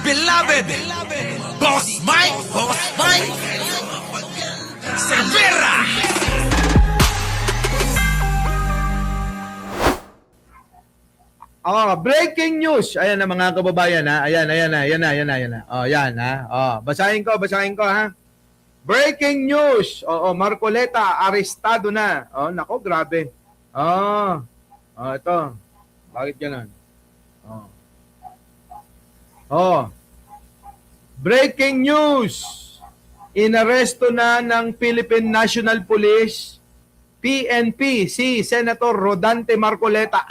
beloved Boss Mike Cervera. Breaking news. Ayan na mga kababayan ha. Ayan na. Oh, yan ha. Oh, basahin ko ha. Breaking news. Marcoleta arestado na. Oh, nako, grabe. Ito. Bakit gano'n? Breaking news. Inaresto na ng Philippine National Police, PNP, si Senator Rodante Marcoleta.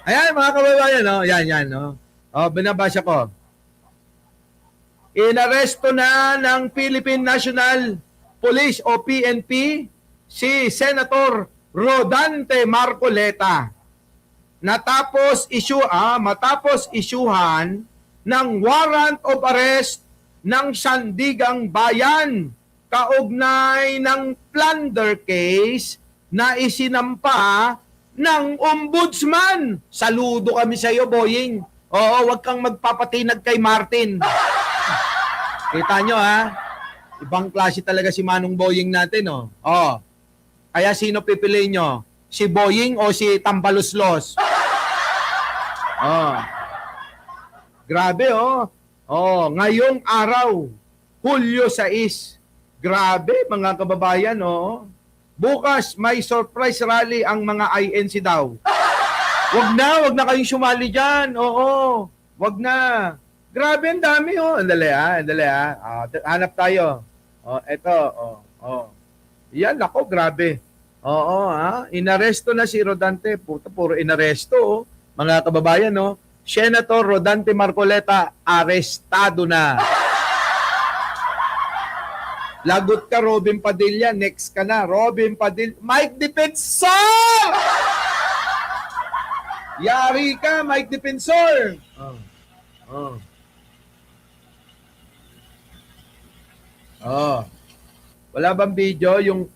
Ayan mga kababayan, no? Yan, no? Binabasa ko. Inaresto na ng Philippine National Police o PNP si Senator Rodante Marcoleta. Matapos isyuhan ng warrant of arrest ng Sandigang Bayan kaugnay ng plunder case na isinampa ng ombudsman. Saludo kami sa iyo, Boying. Oo, wag kang magpapatinag kay Martin. Kita nyo, ha? Ibang klase talaga si Manong Boying natin, oh. Kaya sino pipiliin nyo? Si Boying o si Tambaluslos? Grabe, ngayong araw, Hulyo 6. Grabe, mga kababayan, Bukas, may surprise rally ang mga INC daw. Wag na kayong sumali dyan. Wag na. Grabe, ang dami, Andali, hanap tayo. Yan, ako, grabe. Inaresto na si Rodante. Puro inaresto, mga kababayan, Senator Rodante Marcoleta, arestado na. Lagot ka, Robin Padilla. Next ka na. Robin Padilla. Mike Defensor! Yari ka, Mike Defensor. Wala bang video? Yung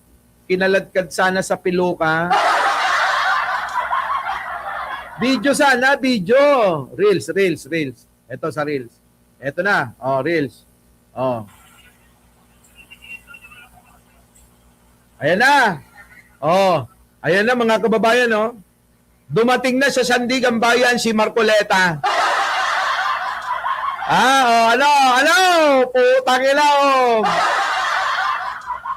kinaladkad sana sa piluka? Video sana, video. Reels. Ito sa Reels. Ito na. Reels. Ayan na. Ayan na mga kababayan, Dumating na sa Sandigang Bayan si Marcoleta. Ano? Putang ina,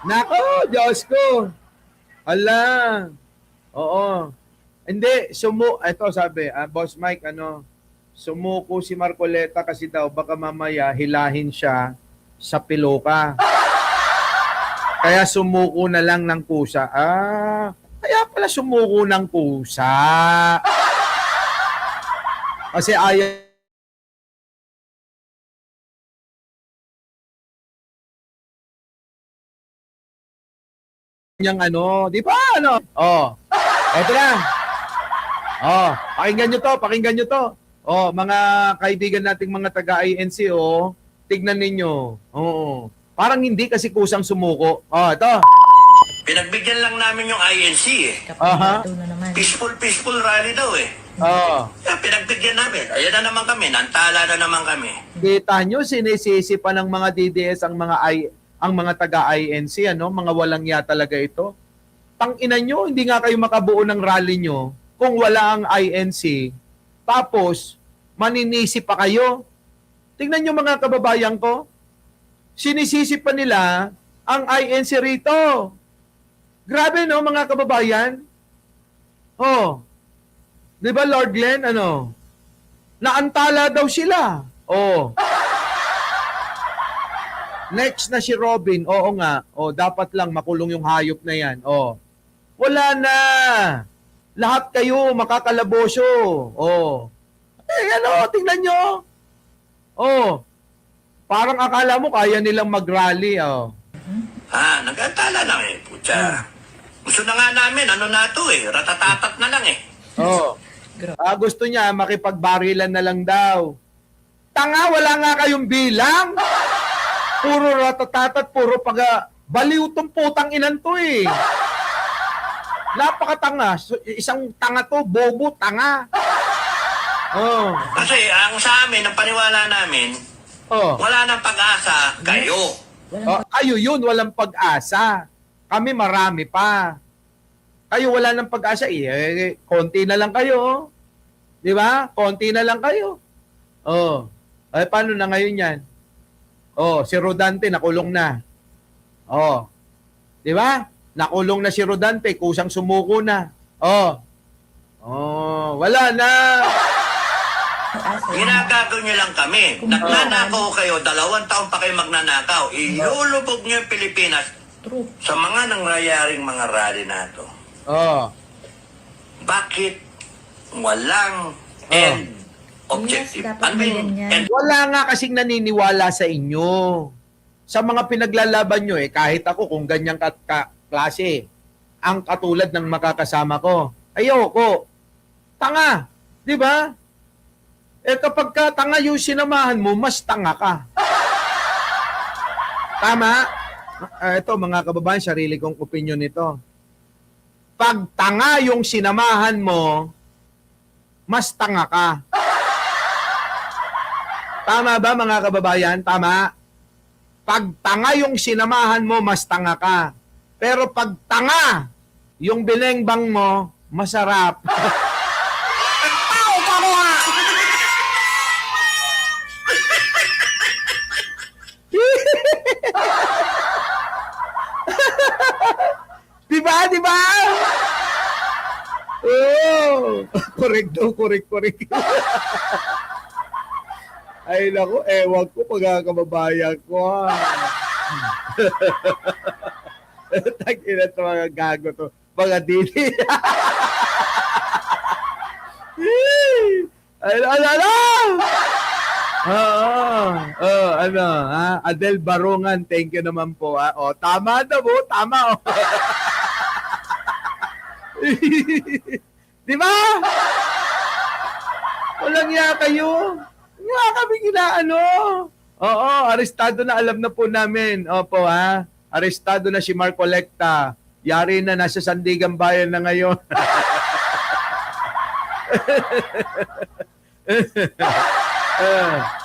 Nako, Diyos ko. Hindi, ito sabi, Boss Mike, sumuko si Marcoleta kasi daw baka mamaya hilahin siya sa piloka. Kaya sumuko na lang ng kusa. Kaya pala sumuko ng kusa. Kasi ayaw niyang di ba eto na. Pakinggan nyo to. Mga kaibigan nating mga taga-INC, tignan ninyo. Parang hindi kasi kusang sumuko. Ito. Pinagbigyan lang namin yung INC Peaceful rally daw Kaya pinagbigyan namin. Ayan na naman kami. Nantala na naman kami. Kita nyo, sinisisi pa ng mga DDS ang mga taga-INC, mga walang ya talaga ito. Tangina nyo, hindi nga kayo makabuo ng rally nyo kung wala ang INC. Tapos, maninisi pa kayo. Tingnan nyo mga kababayan ko. Sinisisi pa nila ang INC rito. Grabe, mga kababayan? Di ba, Lord Glenn, naantala daw sila. Next na si Robin. Oo nga. Dapat lang makulong yung hayop na yan. Wala na. Lahat kayo makakalaboso. Tingnan nyo. Parang akala mo kaya nilang mag-rally. Nagantala lang Putya. Gusto na nga namin, ratatatat na lang gusto niya makipagbarilan na lang daw. Tanga, wala nga kayong bilang. Puro ratatatat, puro baliw tong putang inan to Napakatanga. Isang tanga to, bobo, tanga. Oh. Kasi ang sa amin, ang paniwala namin, Oh. wala nang pag-asa, kayo. Oh, kayo yun, walang pag-asa. Kami marami pa. Kayo wala ng pag-asa. Konti na lang kayo. Di ba? Konti na lang kayo. Oh. Ay, paano na ngayon yan? Oh, si Rodante nakulong na. Oh. Di ba? Nakulong na si Rodante, kusang sumuko na. Oh. Oh, wala na. Ginagago nyo lang kami. Nagnanakaw kayo, 2 taon pa kayo magnanakaw. Ilulubog nyo yung Pilipinas sa mga nangyayaring mga rally na to. Oh. Bakit walang end objective? Yes, dapat Ano yung ganyan. end? Wala nga kasing naniniwala sa inyo. Sa mga pinaglalaban nyo kahit ako kung ganyang klase, ang katulad ng makakasama ko, ayoko. Tanga. Di ba? Kapag ka tanga yung sinamahan mo, mas tanga ka. Tama? Ito mga kababayan, sarili kong opinion nito. Pag tanga yung sinamahan mo, mas tanga ka. Tama ba mga kababayan? Tama? Pag tanga yung sinamahan mo, mas tanga ka. Pero pag tanga yung bilengbang mo, masarap. Diba? Diba? Oh, correct daw, correct. Ay, naku, ewan ko, pagkakababayan ko. Tag-ina ito, mga gago to. Mga dili. Ano? Adel Barungan, thank you naman po. O, tama na po, tama. Di ba? Walang iya kayo. Nga kami ginaano. Oo, arestado na, alam na po namin. Opo, arestado na si Mark Colecta. Yari na, nasa Sandigan Bayan na ngayon.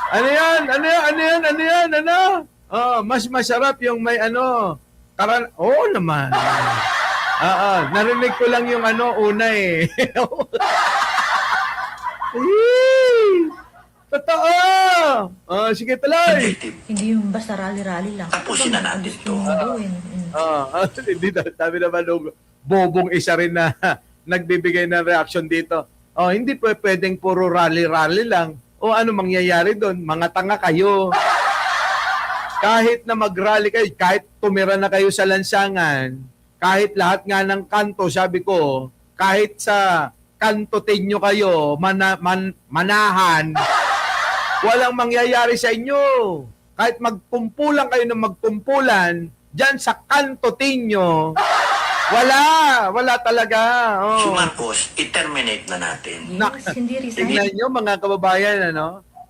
Ano yan? Mas masarap yung may Oo naman. Narinig ko lang yung una eh. Totoo! Sige tuloy! Objective. Hindi yung basta rally-rally lang. Tapusin na natin Gusto to. mong gawin. Hindi na, sabi naman nung bobong isa rin na nagbibigay ng reaction dito. Hindi pwedeng puro rally-rally lang. O ano mangyayari doon? Mga tanga kayo. Kahit na mag-rally kayo, kahit tumira na kayo sa lansangan, kahit lahat nga ng kanto, sabi ko, kahit sa kantotin nyo kayo, manahan, walang mangyayari sa inyo. Kahit magkumpulan kayo ng magkumpulan, dyan sa kantotin nyo, wala talaga. Si Marcos, i-terminate na natin. Yes, hindi resign. Tingnan nyo mga kababayan,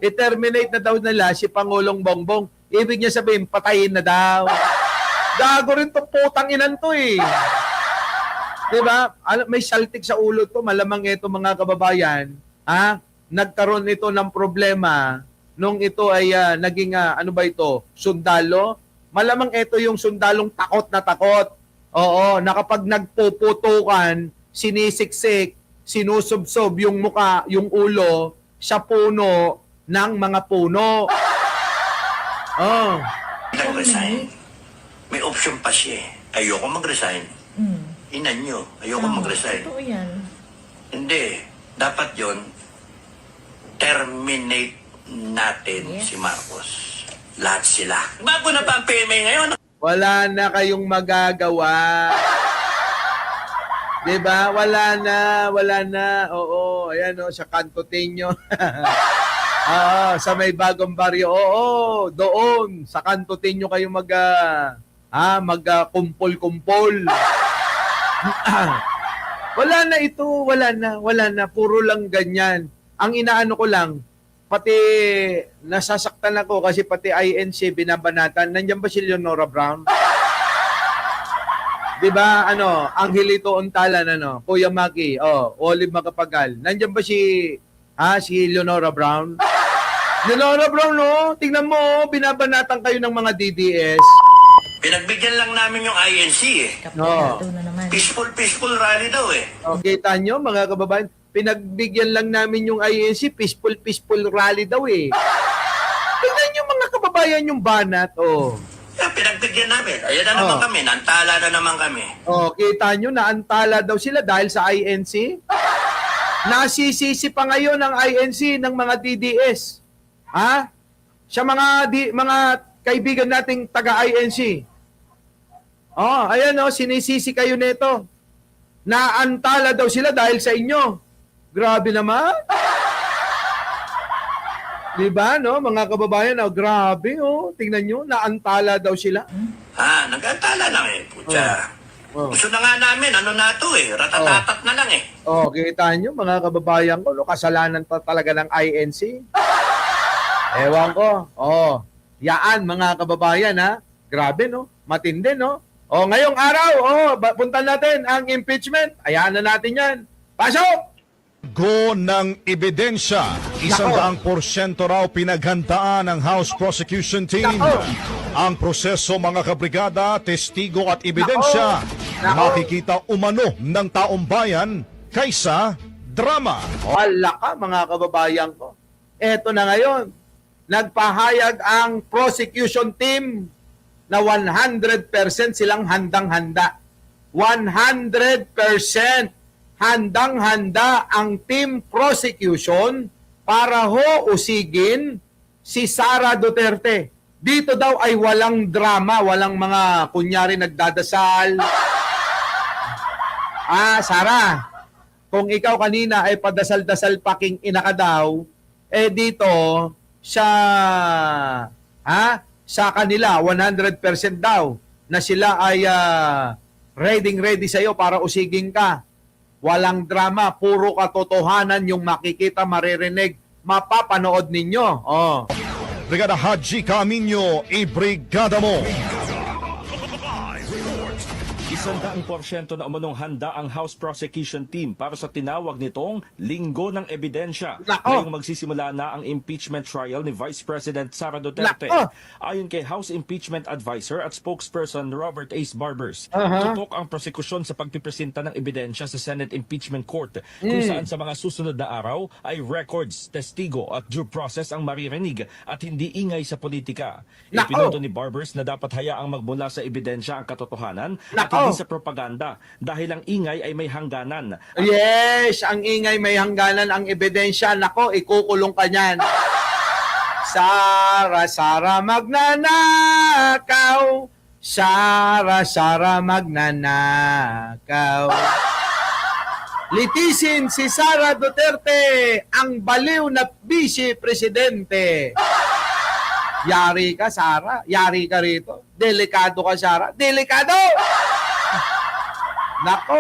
i-terminate na daw nila si Pangulong Bongbong. Ibig niya sabihin, patayin na daw. Gago rin to, putang inan to eh. Diba? May saltik sa ulo to, malamang ito mga kababayan, nagkaroon ito ng problema nung ito ay naging, sundalo. Malamang ito yung sundalong takot na takot. Oo, na kapag nagpuputukan, sinisiksik, sinusubsob yung muka, yung ulo, sa puno ng mga puno. Nag-resign. May option pa siya eh. Ayoko mag-resign. Inan nyo, ayoko mag-resign. Totoo yan. Hindi. Dapat yon terminate natin si Marcos. Lahat sila. Bago na pa ang PMA ngayon. Wala na kayong magagawa. Diba? Wala na. Oo, ayan sa kantotin nyo. Sa may bagong baryo. Oo, doon. Sa kantotin nyo kayo magkumpol-kumpol. Wala na ito. Wala na. Puro lang ganyan. Ang inaano ko lang, pati nasasaktan ako kasi pati INC binabanatan. Nandiyan ba si Leonora Brown? Diba, Angelito Untalan, Kuya Maki, Olive Macapagal. Nandiyan ba si Si Leonora Brown. Leonora Brown, no? Tingnan mo, binabanatan kayo ng mga DDS. Pinagbigyan lang namin yung INC eh. Kapitado na naman. Peaceful rally daw eh. Kita nyo, mga kababayan, pinagbigyan lang namin yung INC, peaceful rally daw eh. Tingnan nyo mga kababayan yung banat, Pinagbigyan namin. Ayan na naman kami. Nantala na naman kami. Kita nyo, naantala daw sila dahil sa INC. Nasisisi pa ngayon ng INC ng mga DDS. Sa mga kaibigan nating taga-INC. Ayan sinisisi kayo nito. Naantala daw sila dahil sa inyo. Grabe naman. Diba, no? Mga kababayan, grabe, tingnan nyo, naantala daw sila. Nag-antala lang eh. Putya. Gusto na nga namin, ratatatat na lang eh. Kita nyo, mga kababayan ko, kasalanan pa talaga ng INC. Ewan ko. Yaan, mga kababayan, Grabe, no? Matindi, no? Ngayong araw, puntan natin ang impeachment. Ayahan na natin yan. Pasok! Go ng ebidensya. 100% raw pinaghandaan ng House Prosecution Team. Ang proseso, mga kabrigada, testigo at ebidensya, makikita umano ng taong bayan kaysa drama. Wala ka, mga kababayan ko. Eto na ngayon. Nagpahayag ang prosecution team na 100% silang handang-handa. 100% handang-handa ang team prosecution para usigin si Sara Duterte. Dito daw ay walang drama, walang mga kunyari nagdadasal. Sara, kung ikaw kanina ay padasal-dasal paking ina ka daw, dito sa kanila 100% daw na sila ay ready sa iyo para usigin ka. Walang drama, puro katotohanan yung makikita, maririnig, mapapanood ninyo. Brigada Haji Camino, ibrigada mo. 100% na umanong handa ang House Prosecution Team para sa tinawag nitong Linggo ng Ebidensya. Ngayong magsisimula na ang impeachment trial ni Vice President Sara Duterte. Ayon kay House Impeachment Advisor at spokesperson Robert Ace Barbers, tutok ang prosekusyon sa pagpipresenta ng ebidensya sa Senate Impeachment Court kung saan sa mga susunod na araw ay records, testigo at due process ang maririnig at hindi ingay sa politika. Ipinuto ni Barbers na dapat hayaang magmula sa ebidensya ang katotohanan at hindi sa propaganda dahil ang ingay ay may hangganan. Yes, ang ingay may hangganan, ang ebidensya, ikukulong ka niyan. Sara magnanakaw, Sara magnanakaw. Litisin si Sara Duterte, ang baliw na vice presidente. Yari ka, Sara. Yari ka rito. Delikado ka, Sara. Delikado!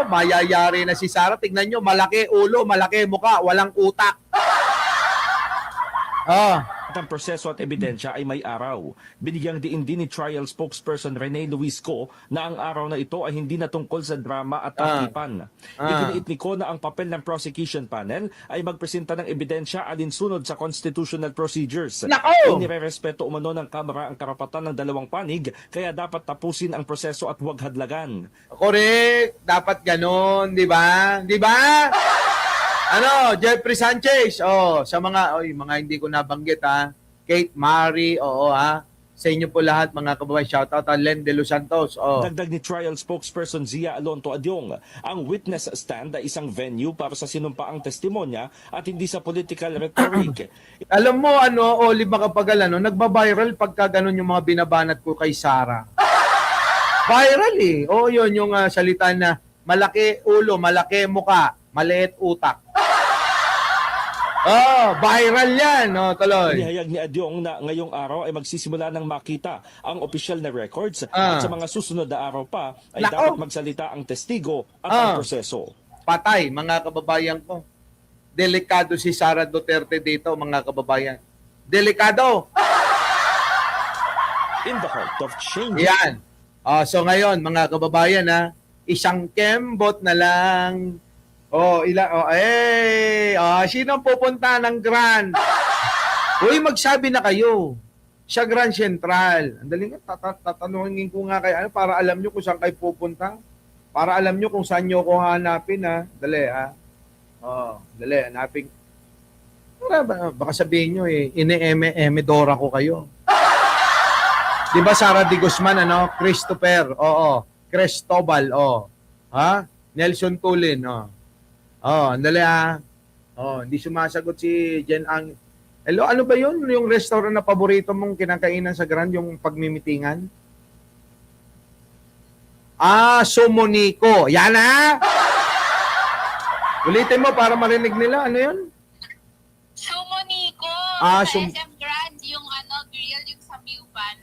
Mayayari na si Sara. Tignan nyo, malaki ulo, malaki mukha, walang utak. At ang proseso at ebidensya ay may araw. Binigyang diin din ni trial spokesperson Rene Luisco na ang araw na ito ay hindi na tungkol sa drama at takipan. Iginiit ni Ko na ang papel ng prosecution panel ay magpresenta ng ebidensya alinsunod sa constitutional procedures. Inirerespeto umano ng Kamara ang karapatan ng dalawang panig, kaya dapat tapusin ang proseso at huwag hadlagan. Correct. Dapat ganon, di ba? Di ba? Jeffrey Sanchez, sa mga hindi ko nabanggit, Kate, Mari, sa inyo po lahat, mga kababayan, shoutout Len De Los Santos. Dagdag ni trial spokesperson Zia Alonto Adyong, ang witness stand ay isang venue para sa sinumpaang testimonya at hindi sa political rhetoric. Alam mo, Olive Makapagal, nagba-viral pagka ganun yung mga binabanat ko kay Sara. Viral eh. Yun yung salita na malaki ulo, malaki muka, maliit utak. Viral yan, tuloy. Inihayag ni Adyong na ngayong araw ay magsisimula ng makita ang opisyal na records at sa mga susunod na araw pa ay dapat magsalita ang testigo at ang proseso. Patay, mga kababayan ko. Delikado si Sara Duterte dito, mga kababayan. Delikado! In the heart of change. Yan. So ngayon, mga kababayan, isang kembot na lang Sino ang pupunta ng Grand? Uy, magsabi na kayo. Sa Grand Central. Andali nga, tatanungin ko nga kayo, para alam nyo kung saan kayo pupunta. Para alam nyo kung saan nyo ko hanapin, ha. Dali, ha. Dali, hanapin. Baka sabihin nyo, ine-eme-dora ko kayo. Di ba Sara de Guzman, Christopher, Cristobal, ha? Nelson Tulin, andali, ha. Hindi sumasagot si Jen Ang. Hello, ano ba yun? Yung restaurant na paborito mong kinakainan sa Grand, yung pagmimitingan? Sumonico. Yan, ha? Ulitin mo para marinig nila. Ano yun? Sumonico. Ah, Sa SM Grand, yung grill, yung sa Miupan.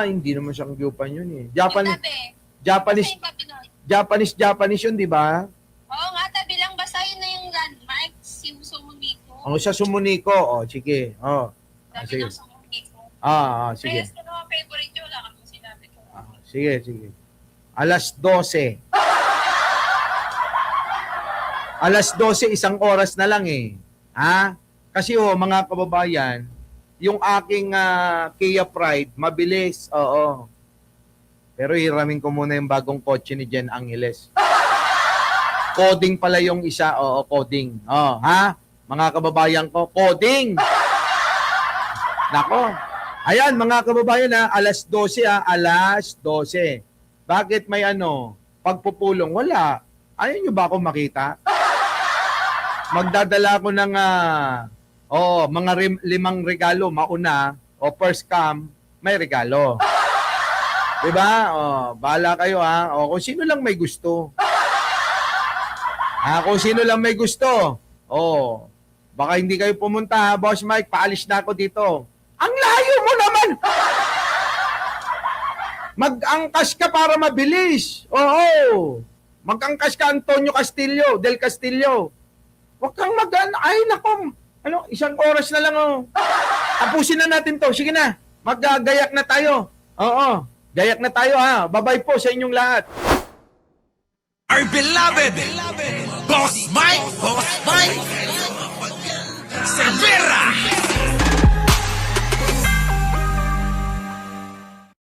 Hindi naman siyang gyupan yun, eh. Yung tabi. Japanese Basta yung tabi nun. Japanese yun, di ba? Oo nga, tabi lang. Basta yun na yung landmark. Yung Sumonico. Sa Sumonico. Sige. Tabi Sige. ng Sumonico. Sige. Press ko naman favorite yun. Wala kang sinabi ko. Sige. Alas 12. Alas 12, isang oras na lang, eh. Ha? Kasi mga kababayan, yung aking Kia Pride, mabilis. Oo. Pero hiramin ko muna yung bagong kotse ni Jen Angeles. Coding pala yung isa. Coding. Ha? Mga kababayan ko, coding! Nako. Ayan, mga kababayan, alas 12, alas 12. Bakit may pagpupulong? Wala. Ayaw nyo ba ako makita? Magdadala ko ng mga 5 regalo, mauna, first come, may regalo. Diba? Bahala kayo, ha? Kung sino lang may gusto. Kung sino lang may gusto. Baka hindi kayo pumunta, ha? Boss Mike, paalis na ako dito. Ang layo mo naman! Mag-angkas ka para mabilis. Mag-angkas ka, Antonio Castillo, Del Castillo. Huwag kang ay, nakom. Isang oras na lang, Tapusin na natin to. Sige na. Gayak na tayo. Gayak na tayo, ha. Bye-bye po sa inyong lahat. Our beloved